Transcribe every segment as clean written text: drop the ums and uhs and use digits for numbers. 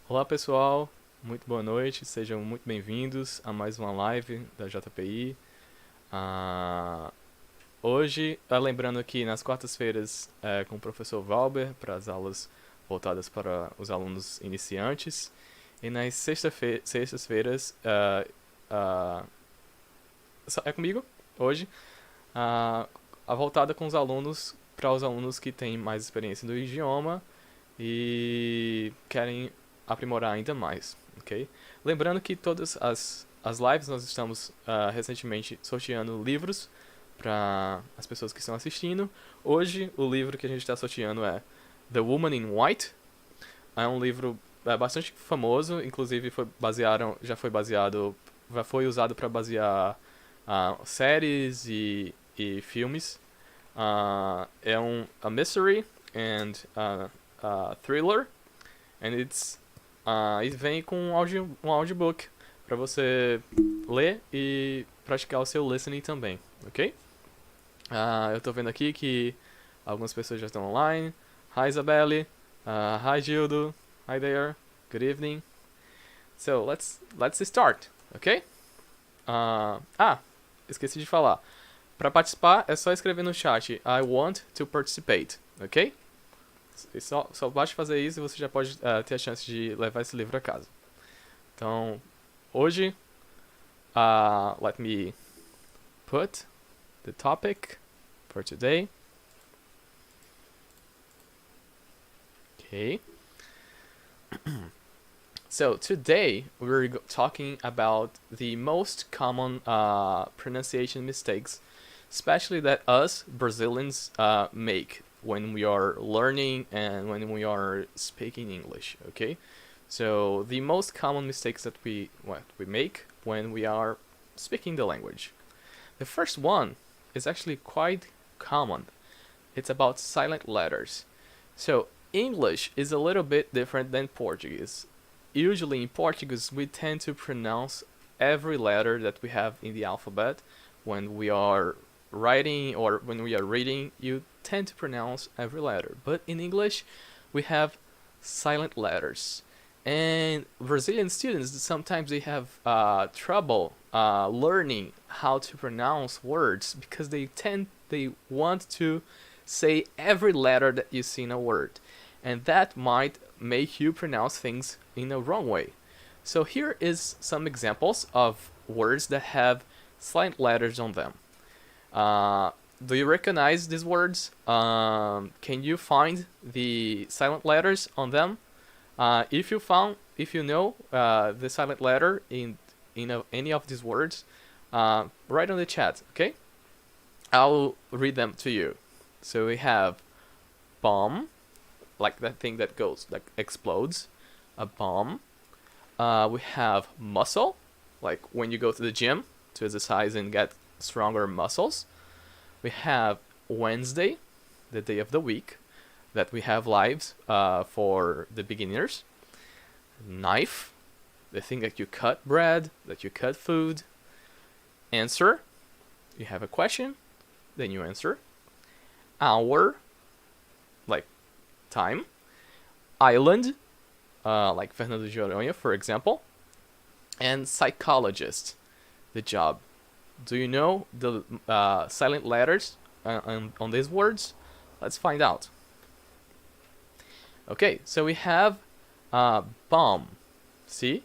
Olá pessoal, muito boa noite, sejam muito bem-vindos a mais uma live da JPI. Ah, hoje, lembrando que nas quartas-feiras é com o professor Valber para as aulas voltadas para os alunos iniciantes e nas sextas-feiras ah, é comigo hoje, ah, a voltada com os alunos para os alunos que têm mais experiência do idioma e querem aprimorar ainda mais, ok? Lembrando que todas as lives nós estamos recentemente sorteando livros para as pessoas que estão assistindo. Hoje o livro que a gente está sorteando é The Woman in White. É um livro bastante famoso, inclusive já foi usado para basear séries e filmes. É a mystery and thriller, and e vem com um audiobook para você ler e praticar o seu listening também, ok? Eu tô vendo aqui que algumas pessoas já estão online. Hi Isabelle, hi Gildo, hi there, good evening. So let's start, ok? Esqueci de falar. Para participar é só escrever no chat I want to participate, ok? Só basta fazer isso e você já pode ter a chance de levar esse livro a casa. Então, hoje, let me put the topic for today. Okay. So, today we're talking about the most common pronunciation mistakes, especially that us Brazilians make when we are learning and when we are speaking English, okay? So the most common mistakes that we make when we are speaking the language. The first one is actually quite common. It's about silent letters. So English is a little bit different than Portuguese. Usually in Portuguese we tend to pronounce every letter that we have in the alphabet when we are writing or when we are reading. You tend to pronounce every letter, but in English we have silent letters, and Brazilian students sometimes they have trouble learning how to pronounce words because they want to say every letter that you see in a word, and that might make you pronounce things in a wrong way. So here is some examples of words that have silent letters on them. Do you recognize these words? Can you find the silent letters on them? If you know the silent letter in any of these words, write on the chat, okay? I'll read them to you. So we have bomb, like that thing that goes, like explodes, a bomb. We have muscle, like when you go to the gym to exercise and get stronger muscles. We have Wednesday, the day of the week, that we have lives for the beginners. Knife, the thing that you cut bread, that you cut food. Answer, you have a question, then you answer. Hour, like time. Island, like Fernando de Noronha, for example. And psychologist, the job. Do you know the silent letters on these words? Let's find out. Okay, so we have bomb. See?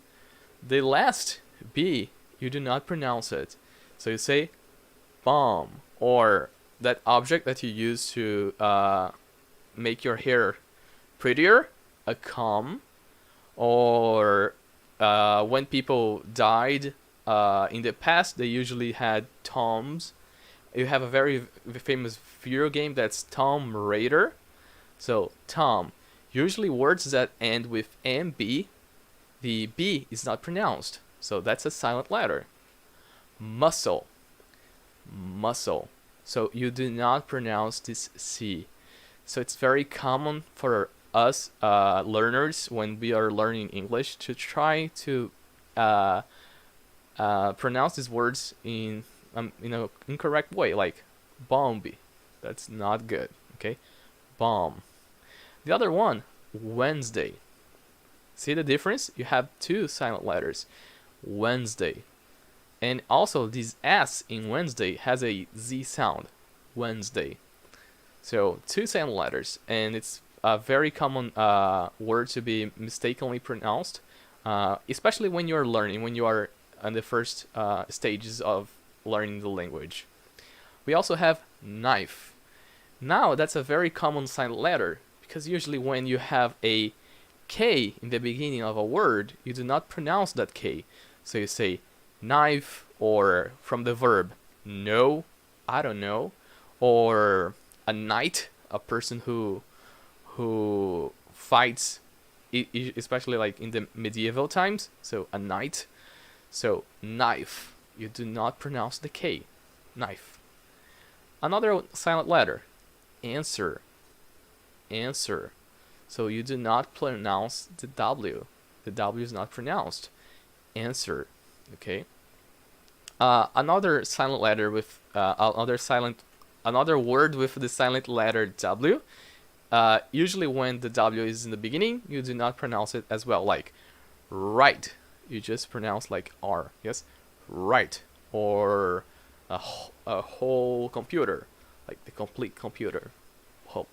The last B, you do not pronounce it. So you say bomb, or that object that you use to make your hair prettier, a comb, or when people died in the past, they usually had tombs. You have a very famous video game that's Tomb Raider. So, Tom. Usually words that end with MB, the B is not pronounced. So that's a silent letter. Muscle. Muscle. So you do not pronounce this C. So it's very common for us learners when we are learning English to try to pronounce these words in an incorrect way, like bomby. That's not good. Okay, bomb. The other one, Wednesday. See the difference? You have two silent letters. Wednesday. And also this S in Wednesday has a Z sound. Wednesday. So two silent letters, and it's a very common word to be mistakenly pronounced, especially when you're learning, when you are in the first stages of learning the language. We also have knife. Now that's a very common silent letter, because usually when you have a K in the beginning of a word, you do not pronounce that K. So you say knife, or from the verb know, I don't know, or a knight, a person who fights, especially like in the medieval times. So a knight. So knife, you do not pronounce the K. Knife. Another silent letter, answer. Answer. So you do not pronounce the W. The W is not pronounced. Answer. Okay. Another silent letter with another word with the silent letter W. Usually when the W is in the beginning, you do not pronounce it as well. Like right, you just pronounce like R. Yes, right. Or a whole computer, like the complete computer. Whole.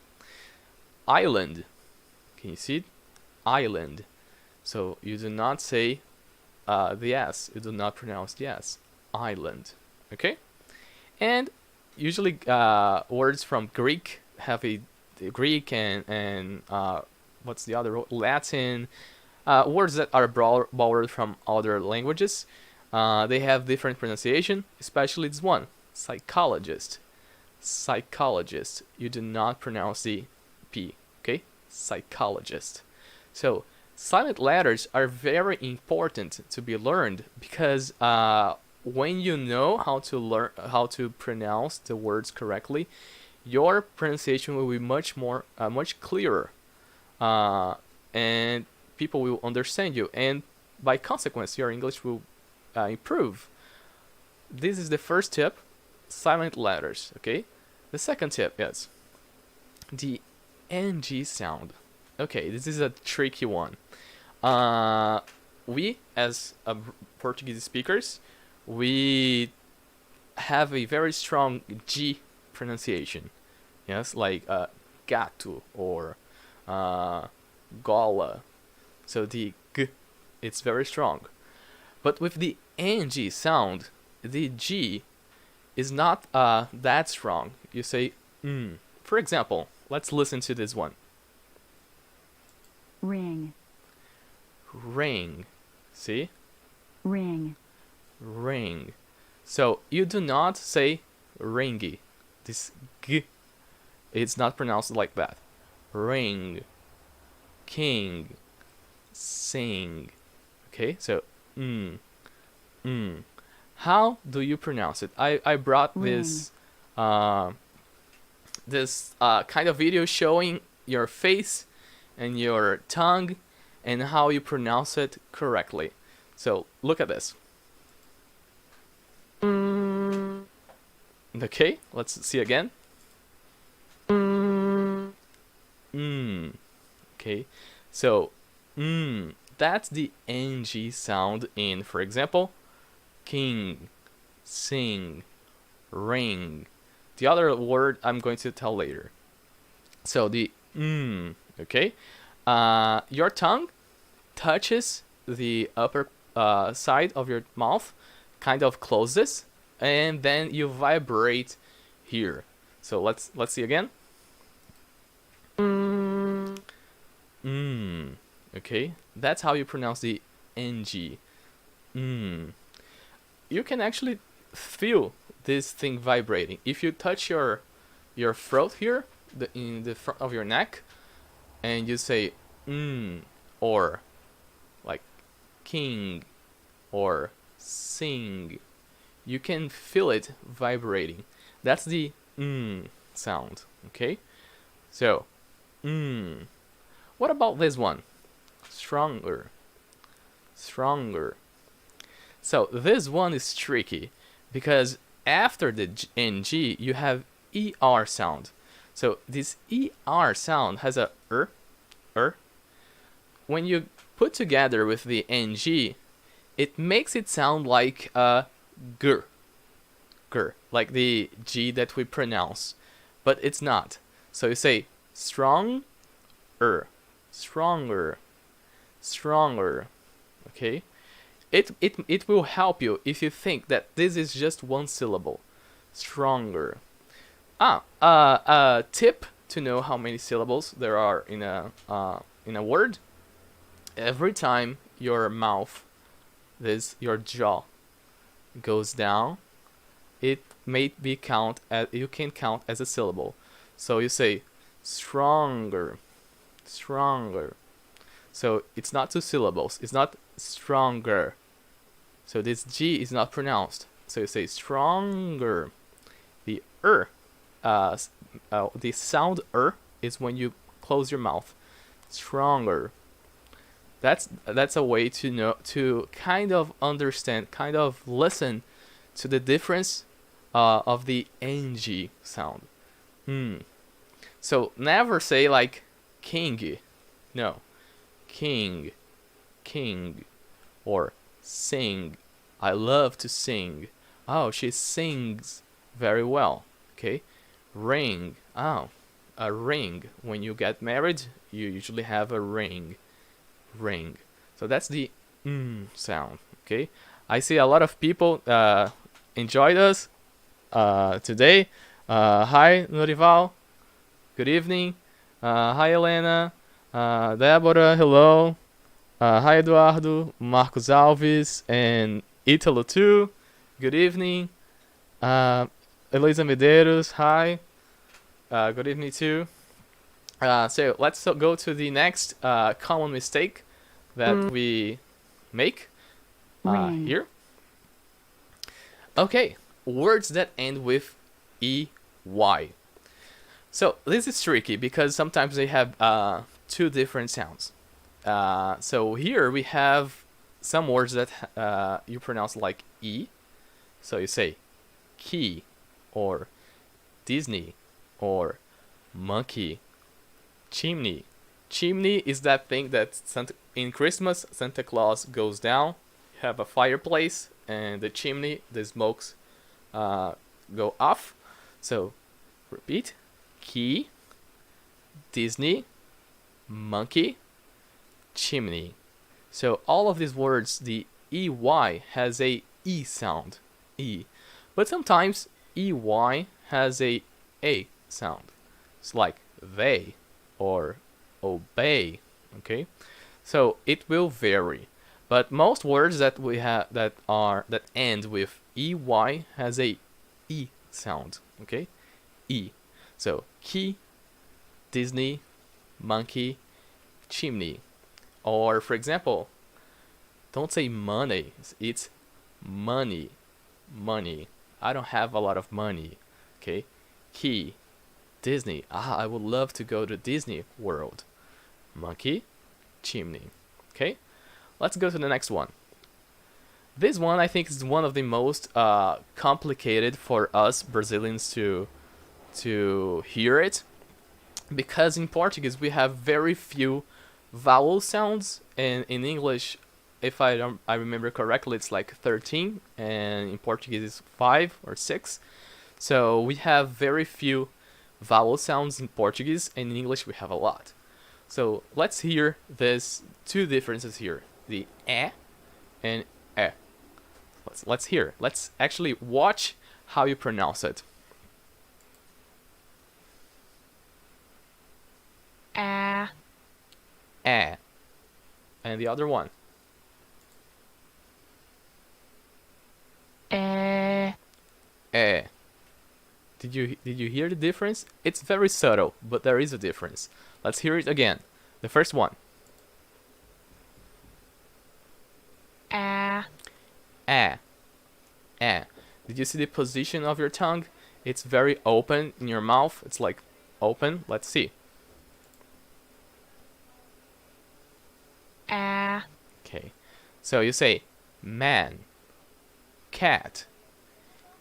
Island. Can you see it? Island. So you do not say the S. You do not pronounce the S. Island. Okay? And usually words from Greek have the Greek and what's the other? Latin. Words that are borrowed from other languages. They have different pronunciation, especially this one. Psychologist. Psychologist. You do not pronounce the P. Okay? Psychologist. So silent letters are very important to be learned, because when you know how to pronounce the words correctly, your pronunciation will be much clearer, and people will understand you, and by consequence, your English will improve. This is the first tip: silent letters. Okay. The second tip is the NG sound. Okay, this is a tricky one. We, as Portuguese speakers, we have a very strong G pronunciation. Yes, like gato or gola. So the G, it's very strong. But with the NG sound, the G is not that strong. You say For example, let's listen to this one. Ring. Ring. See? Ring. Ring. So you do not say ringy. This G, it's not pronounced like that. Ring. King. Sing. Okay, so How do you pronounce it? I brought this kind of video showing your face and your tongue and how you pronounce it correctly. So look at this. Okay, let's see again. Okay, so that's the NG sound in, for example, king, sing, ring. The other word I'm going to tell later. So the okay, your tongue touches the upper side of your mouth, kind of closes, and then you vibrate here. So let's see again. Okay, that's how you pronounce the NG. You can actually feel this thing vibrating. If you touch your throat here, in the front of your neck, and you say or like king or sing, you can feel it vibrating. That's the sound. Okay, so what about this one? Stronger. Stronger. So this one is tricky because after the NG you have ER sound. So this ER sound has a When you put together with the ng, it makes it sound like gr, like the G that we pronounce, but it's not. So you say stronger, stronger, stronger. Okay? It will help you if you think that this is just one syllable. Stronger. Tip to know how many syllables there are in a word. Every time your mouth, your jaw, goes down, it may be you can count as a syllable. So you say stronger, stronger. So it's not two syllables. It's not stronger. So this G is not pronounced. So you say stronger. The the sound is when you close your mouth. Stronger. That's a way to know, to kind of understand, kind of listen to the difference of the ng sound. So never say like king. No. King, king, or sing. I love to sing. Oh, she sings very well. Okay. Ring. Oh, a ring. When you get married, you usually have a ring. Ring. So that's the sound. Okay. I see a lot of people enjoyed us today. Hi, Norival. Good evening. Hi, Helena. Débora, hello. Hi, Eduardo. Marcos Alves and Italo too. Good evening. Elisa Medeiros, hi. Good evening too. So let's go to the next common mistake that we make here. Okay, words that end with EY. So this is tricky because sometimes they have two different sounds. So here we have some words that you pronounce like E. So you say key, or Disney, or monkey. Chimney. Chimney is that thing that in Christmas Santa Claus goes down. You have a fireplace and the chimney, the smokes go off. So repeat. Key, Disney, monkey, chimney. So all of these words, the EY has a E sound. E. But sometimes EY has a sound. It's like they or obey. Okay? So it will vary. But most words that we have that end with EY has a E sound. Okay? E. So key, Disney, monkey, chimney. Or for example, don't say money. It's money. Money. I don't have a lot of money. Okay? Key, Disney. I would love to go to Disney World. Monkey, chimney. Okay? Let's go to the next one. This one I think is one of the most complicated for us Brazilians to hear it, because in Portuguese we have very few vowel sounds, and in English, if I remember correctly, it's like 13, and in Portuguese it's 5 or 6. So we have very few vowel sounds in Portuguese, and in English we have a lot. So let's hear these two differences here, the e and e. Let's hear. Let's actually watch how you pronounce it. And the other one. Did you hear the difference? It's very subtle, but there is a difference. Let's hear it again. The first one. Did you see the position of your tongue? It's very open in your mouth. It's like open. Let's see. Okay. So you say man, cat,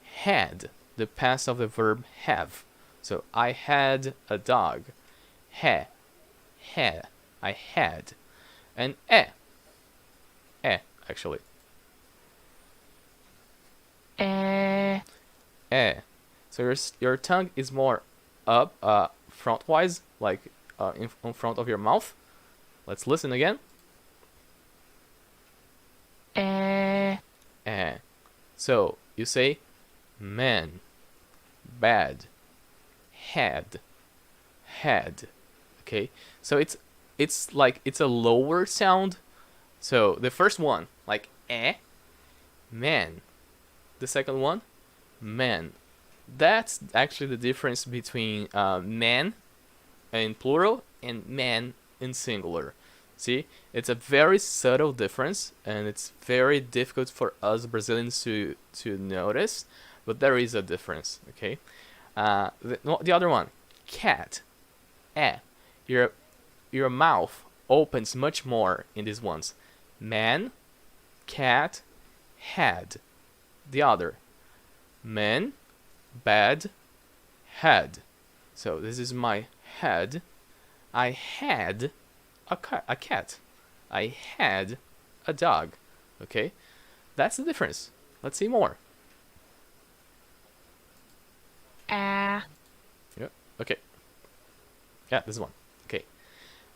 had, the past of the verb have. So I had a dog. Had, I had. And actually. Eh. So your tongue is more up, frontwise, like in front of your mouth. Let's listen again. Eh. So you say man, bad, head, head. Okay. So it's like it's a lower sound. So the first one, like man. The second one, man. That's actually the difference between man in plural and man in singular. See, it's a very subtle difference, and it's very difficult for us Brazilians to notice, but there is a difference. Okay, the other one, cat, your your mouth opens much more in these ones. Man, cat, head. The other, man, bad, head. So this is my head. I had a cat. I had a dog. Okay, that's the difference. Let's see more. Ah. Yeah. Okay. Yeah, this one. Okay.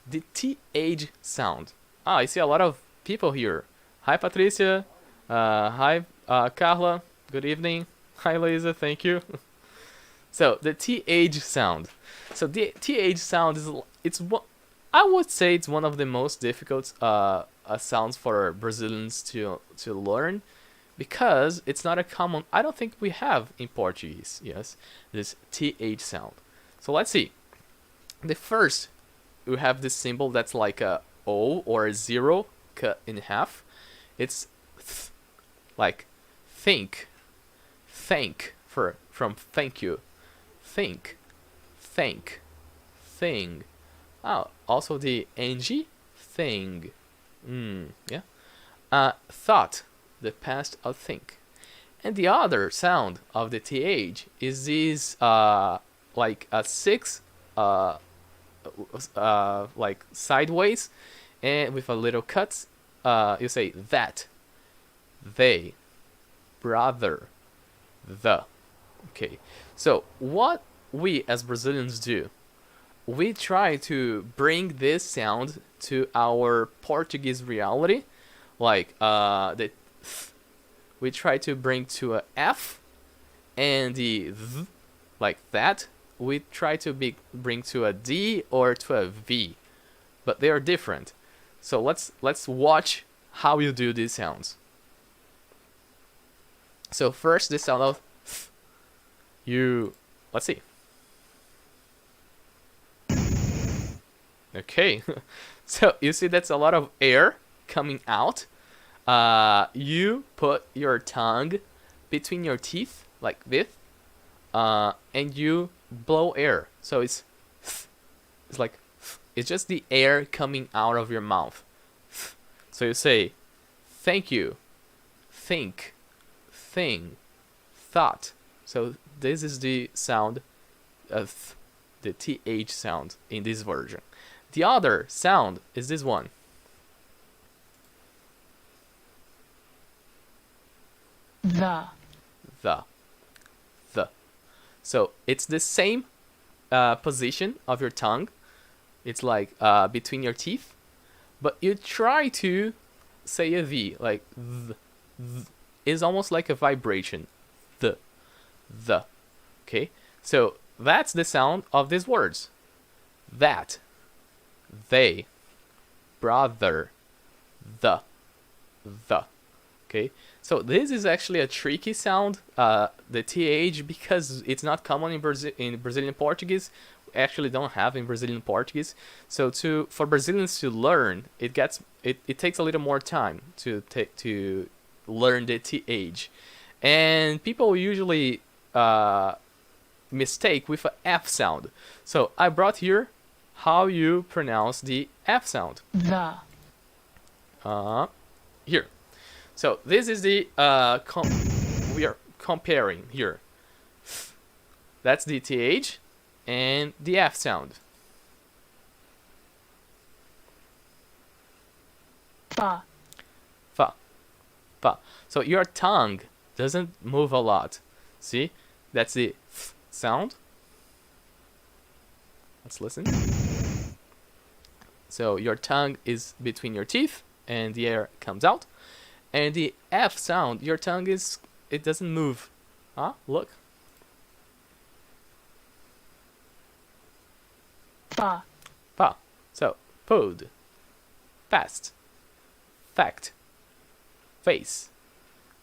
The TH sound. I see a lot of people here. Hi, Patricia. Hi, Carla. Good evening. Hi, Lisa. Thank you. So the TH sound. So the TH sound I would say it's one of the most difficult sounds for Brazilians to learn, because it's not a common. I don't think we have in Portuguese. Yes, this TH sound. So let's see. The first, we have this symbol that's like a O or a zero cut in half. It's like think, thank from thank you, think, thank, thing. Oh, also the ng, thing. Yeah. Thought, the past of think. And the other sound of the th is this like a six like sideways and with a little cut. You say that, they, brother, the. Okay, so what we as Brazilians do, we try to bring this sound to our Portuguese reality, like we try to bring to a f, and the th, like that, we try to bring to a d or to a v, but they are different. So let's watch how you do these sounds. So first, the sound of th, let's see. Okay, so you see that's a lot of air coming out. You put your tongue between your teeth like this, and you blow air. So it's like it's just the air coming out of your mouth. So you say, thank you, think, thing, thought. So this is the sound of the th sound in this version. The other sound is this one. The. The. So it's the same position of your tongue. It's like between your teeth, but you try to say a V, like th. It's almost like a vibration. The. Okay, so that's the sound of these words. That, they, brother, the. Okay, so this is actually a tricky sound, the th, because it's not common in Brazilian Portuguese. We actually don't have in Brazilian Portuguese. So for Brazilians to learn, it takes a little more time to learn the th, and people usually mistake with a f sound. So I brought here how you pronounce the f sound. The. Here. So this is the we are comparing here. That's the th and the f sound. Fa. Fa. fa. So your tongue doesn't move a lot. See, that's the th sound. Let's listen. So your tongue is between your teeth, and the air comes out. And the F sound, your tongue it doesn't move. Look. Fa. Fa. So food, fast, fact, face.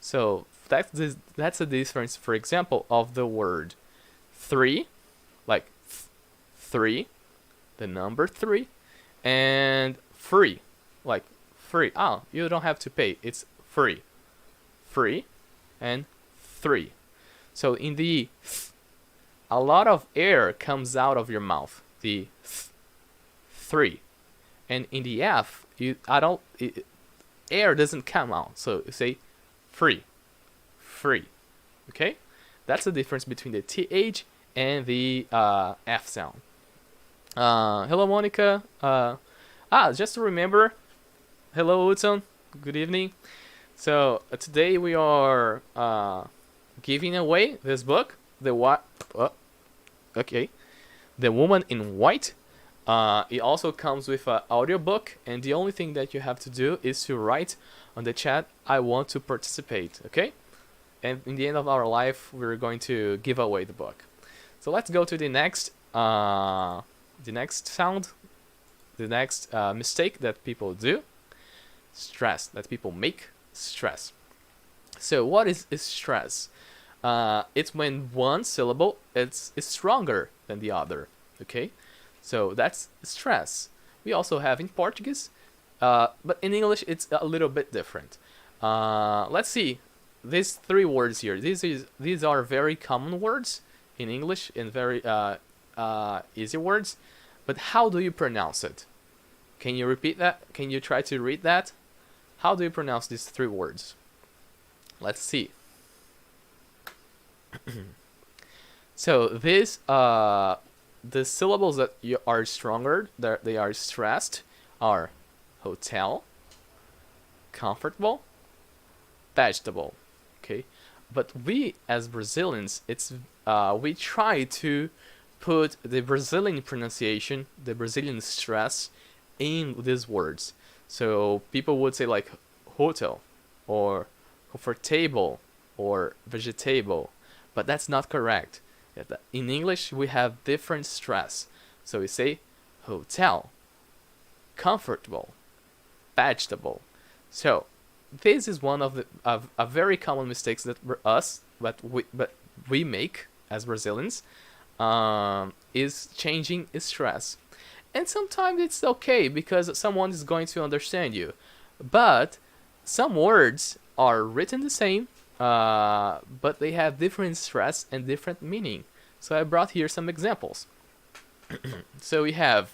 So that's the difference, for example, of the word 3, like 3, the number 3, and free, like free. You don't have to pay. It's free, free, and 3. So in the th, a lot of air comes out of your mouth. The th, 3, and in the F, air doesn't come out. So you say free, free. Okay, that's the difference between the TH and the F sound. Hello, Monica. Just to remember, hello, Hudson. Good evening. So today we are giving away this book, The Woman in White. It also comes with an audiobook, and the only thing that you have to do is to write on the chat, I want to participate, okay? And in the end of our life, we're going to give away the book. So let's go to the next sound, the next mistake that people do. Stress, that people make. Stress. So what is stress? It's when one syllable is stronger than the other, okay? So that's stress. We also have in Portuguese, but in English it's a little bit different. Let's see these 3 words here. These are very common words in English and very easy words. But how do you pronounce it? Can you repeat that? Can you try to read that? How do you pronounce these 3 words? Let's see. So this the syllables that are stronger, that they are stressed, are hotel, comfortable, vegetable. Okay, but we as Brazilians, we try to put the Brazilian pronunciation, the Brazilian stress in these words. So people would say like hotel, or comfortable, or vegetable, but that's not correct. In English, we have different stress. So we say hotel, comfortable, vegetable. So this is one of the a very common mistakes that we make as Brazilians, is changing stress. And sometimes it's okay because someone is going to understand you. But some words are written the same, but they have different stress and different meaning. So I brought here some examples. So we have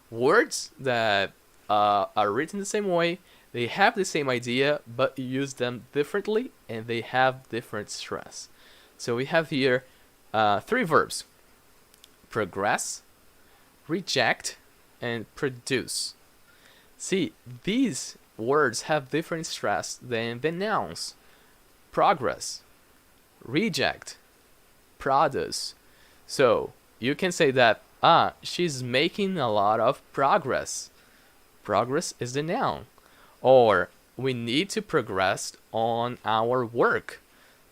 words that are written the same way, they have the same idea, but you use them differently, and they have different stress. So we have here 3 verbs: progress, reject, and produce. See, these words have different stress than the nouns: progress, reject, produce. So you can say that she's making a lot of progress. Progress is the noun. Or we need to progress on our work.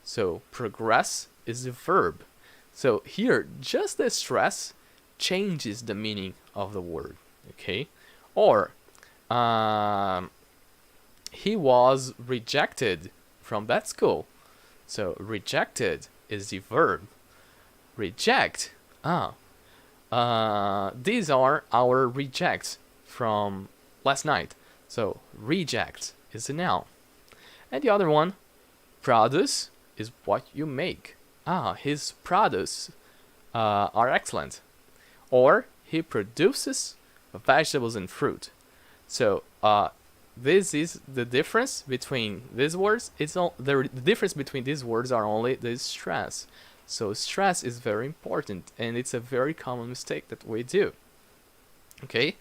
So progress is the verb. So here, just the stress changes the meaning of the word. Okay? Or he was rejected from that school. So rejected is the verb. Reject. These are our rejects from last night. So reject is the noun. And the other one, produce, is what you make. His produce are excellent. Or he produces vegetables and fruit. So this is the difference between these words. The difference between these words are only the stress. So stress is very important, and it's a very common mistake that we do. Okay,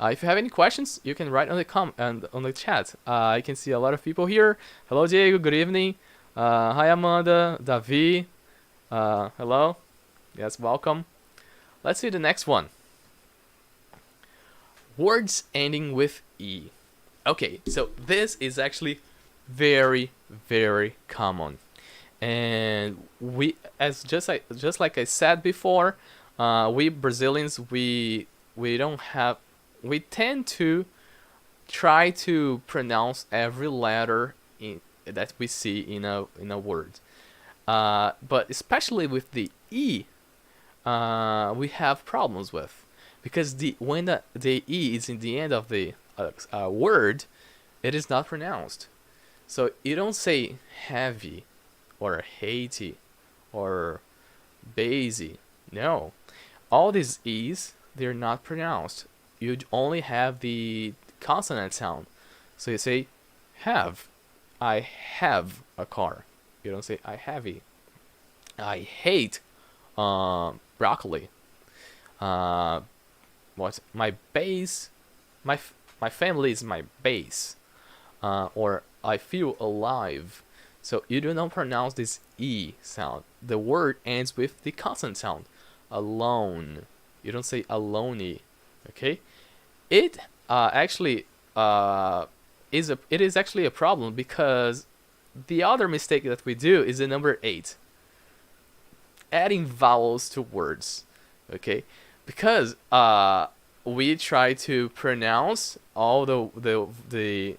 If you have any questions, you can write on the and on the chat. I can see a lot of people here. Hello, Diego. Good evening. Hi, Amanda. Davi. Hello. Yes, welcome. Let's see the next one. Words ending with E. Okay, so this is actually very, very common. And we, as just like I said before, we Brazilians, we don't have, we tend to try to pronounce every letter that we see in a word. But especially with the E, we have problems with, because when the E is in the end of the word, it is not pronounced. So you don't say heavy or Haiti or Basie. No, all these E's, they're not pronounced. You only have the consonant sound. So you say have. I have a car. You don't say I heavy. I hate broccoli. What's my base? My family is my base. Or I feel alive. So you do not pronounce this E sound. The word ends with the consonant sound. Alone. You don't say alone. Okay? It actually is actually a problem, because the other mistake that we do is the number 8. Adding vowels to words. Okay? Because we try to pronounce all the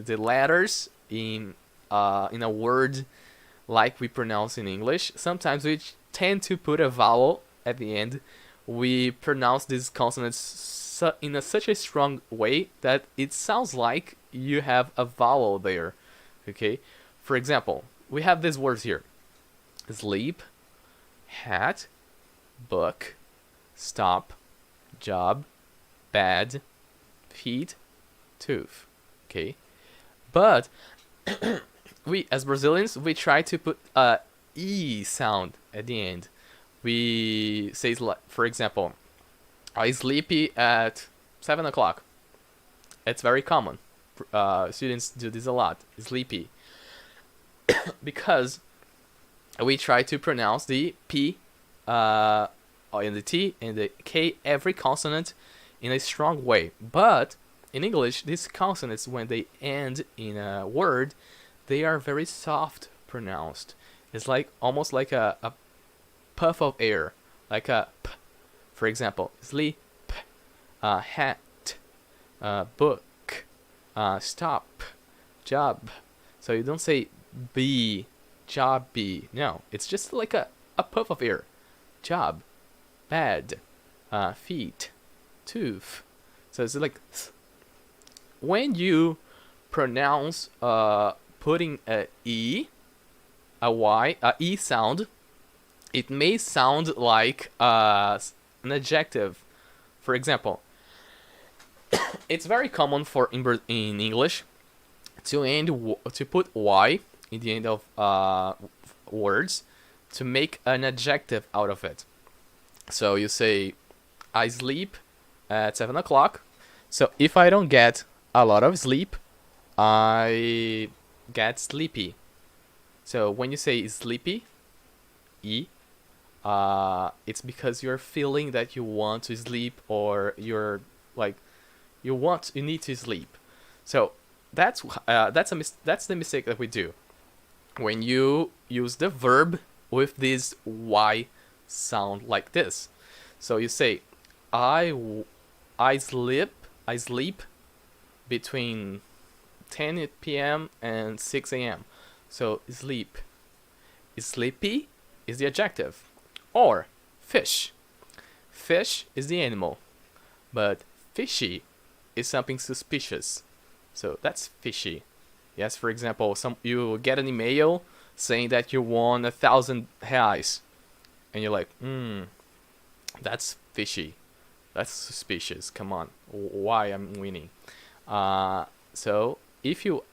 letters in a word like we pronounce in English. Sometimes we tend to put a vowel at the end. We pronounce these consonants in such a strong way that it sounds like you have a vowel there. Okay? For example, we have these words here: sleep, hat, book, stop, job, bed, feet, tooth. Okay? But we, as Brazilians, we try to put a E sound at the end. We say, for example, I sleepy at 7 o'clock. It's very common. Students do this a lot. Sleepy. Because we try to pronounce the P and the T and the K, every consonant, in a strong way. But in English, these consonants, when they end in a word, they are very soft pronounced. It's like almost like a puff of air, like a P. For example, sleep, hat, book, stop, job. So you don't say be, job be. No, it's just like a puff of air. Job, bed, feet, tooth. So it's like when you pronounce putting a E, a Y, a E sound, it may sound like an adjective. For example, it's very common for in English to put Y in the end of words to make an adjective out of it. So you say, I sleep at 7 o'clock. So if I don't get a lot of sleep, I get sleepy. So when you say sleepy, E, it's because you're feeling that you want to sleep, or you're like you need to sleep. So that's the mistake that we do when you use the verb with this Y sound like this. So you say I sleep between 10 p.m. and 6 a.m. So sleep. Sleepy is the adjective. Or fish. Fish is the animal. But fishy is something suspicious. So that's fishy. Yes, for example, you get an email saying that you won 1,000 reais. And you're like, that's fishy. That's suspicious. Come on. Why I'm winning? So if you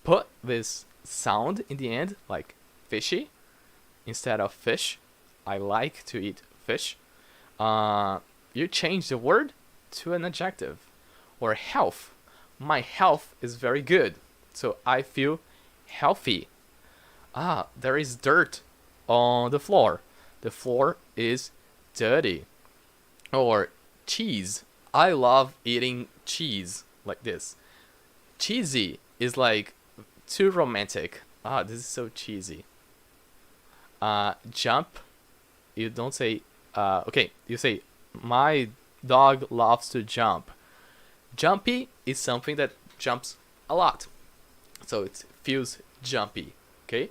put this sound in the end, like fishy, instead of fish, I like to eat fish, you change the word, to an adjective. Or health. My health is very good. So I feel healthy. Ah, there is dirt on the floor. The floor is dirty. Or cheese. I love eating cheese like this. Cheesy is like too romantic. Ah, this is so cheesy. Jump. You don't say. Okay, you say my dog loves to jump. Jumpy is something that jumps a lot, so it feels jumpy. Okay.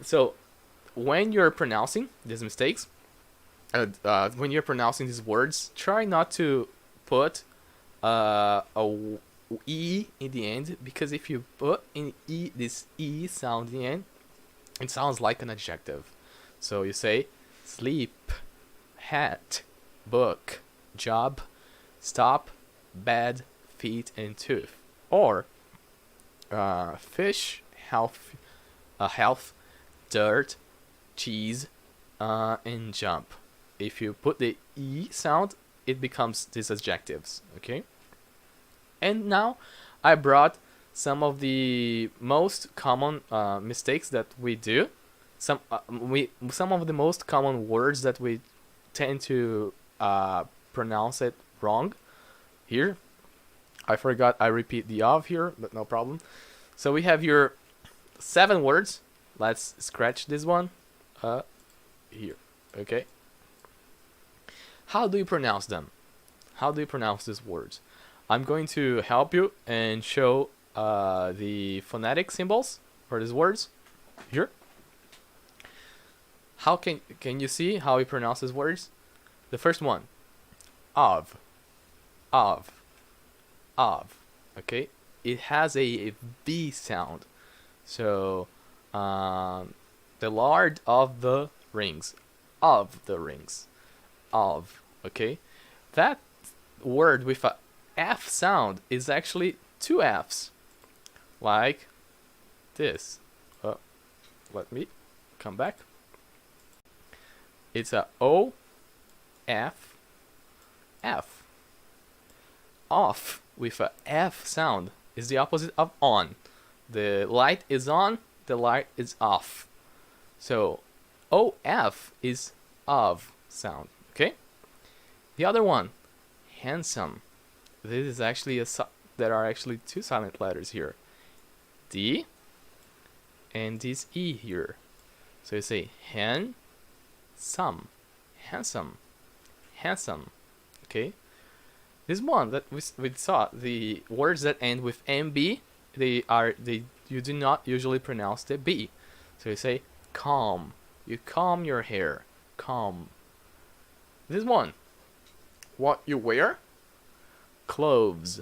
So when you're pronouncing these mistakes, when you're pronouncing these words, try not to put e in the end, because if you put in e this e sound in the end, it sounds like an adjective. So you say sleep, hat, book, job, stop, bed, feet, and tooth. Or fish, health, dirt, cheese, and jump. If you put the e sound, it becomes these adjectives. Okay. And now I brought some of the most common mistakes that we do. Some of the most common words that we tend to pronounce it wrong. Here, I forgot I repeat the of here, but no problem. So we have your 7 words. Let's scratch this one here. Okay. How do you pronounce them? How do you pronounce these words? I'm going to help you and show the phonetic symbols for these words here. How can you see how we pronounce these words? The first one, of. Okay, it has a V sound. So the Lord of the Rings, of the rings, of. Okay, that word with a F sound is actually 2 F's, like this. Let me come back. It's a O, F, F. Off with a F sound is the opposite of on. The light is on, the light is off. So OF is of sound. Okay. The other one, handsome. This is actually there are actually 2 silent letters here, D and this E here. So you say handsome. Okay. This one that we saw, the words that end with MB, you do not usually pronounce the B. So you say calm. You comb your hair. Calm. This one, what you wear? Clothes.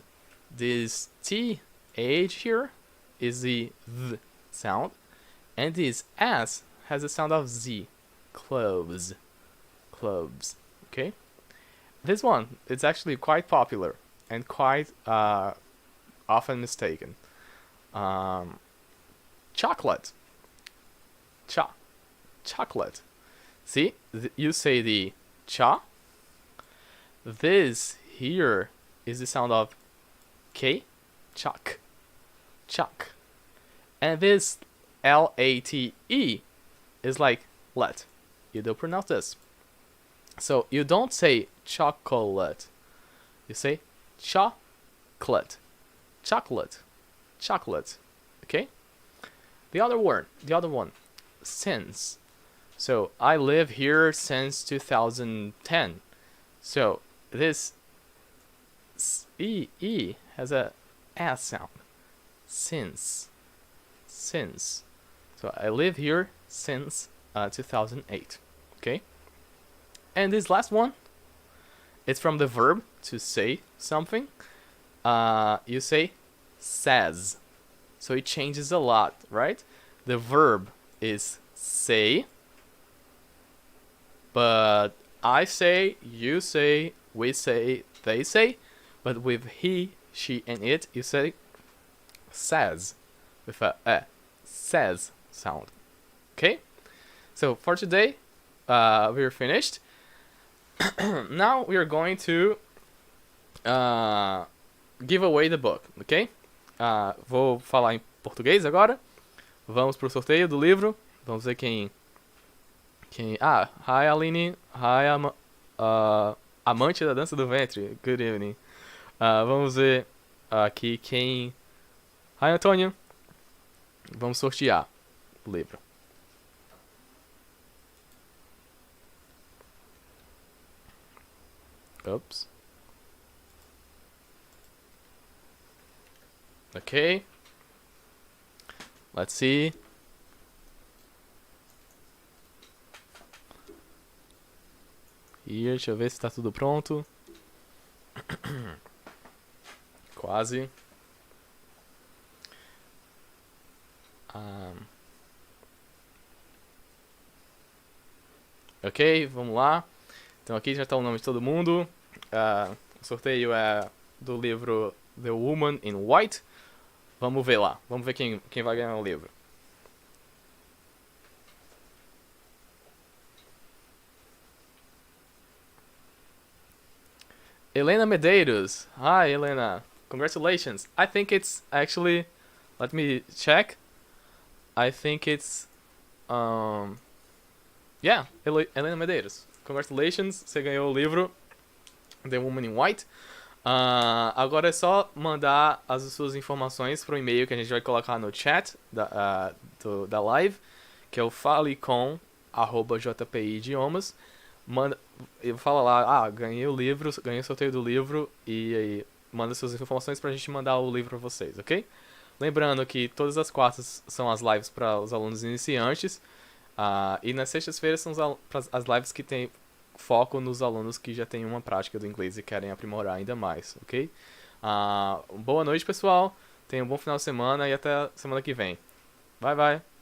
This TH here is the th sound, and this S has the sound of Z. Clothes. Okay. This one, it's actually quite popular and quite often mistaken. Chocolate. Chocolate. See, you say the cha. This here is the sound of K, chalk. And this LATE is like let. You don't pronounce this. So you don't say chocolate. You say chocolate. Okay? The other one, since. So I live here since 2010. So this E has a S sound. Since. So I live here since 2008. Okay? And this last one, it's from the verb to say something. You say says. So it changes a lot, right? The verb is say, but I say, you say, we say, they say. But with he, she, and it, you say says with a says sound. Okay? So for today, we're finished. Now we are going to Give away the book, ok? Vou falar em português agora. Vamos pro sorteio do livro. Vamos ver quem. Hi Aline. Hi amante da dança do ventre. Good evening. Vamos ver aqui quem. Hi Antônio. Vamos sortear o livro. Oops. Ok. Let's see. Deixa eu ver se tá tudo pronto. Quase. Ok, vamos lá. Então aqui já tá o nome de todo mundo. O sorteio é do livro The Woman in White. Vamos ver lá. Vamos ver quem vai ganhar o livro. Helena Medeiros. Hi, Helena. Congratulations. I think it's actually... Let me check. I think it's... Yeah, Helena Medeiros. Congratulations. Você ganhou o livro The Woman in White. Agora é só mandar as suas informações para o e-mail que a gente vai colocar no chat da live, que é o falecom@jpidiomas. Fala lá, ganhei o livro, ganhei o sorteio do livro, e aí manda suas informações pra gente mandar o livro pra vocês, ok? Lembrando que todas as quartas são as lives para os alunos iniciantes, e nas sextas-feiras são as lives que tem foco nos alunos que já têm uma prática do inglês e querem aprimorar ainda mais, ok? Boa noite, pessoal. Tenham um bom final de semana e até semana que vem. Bye, bye.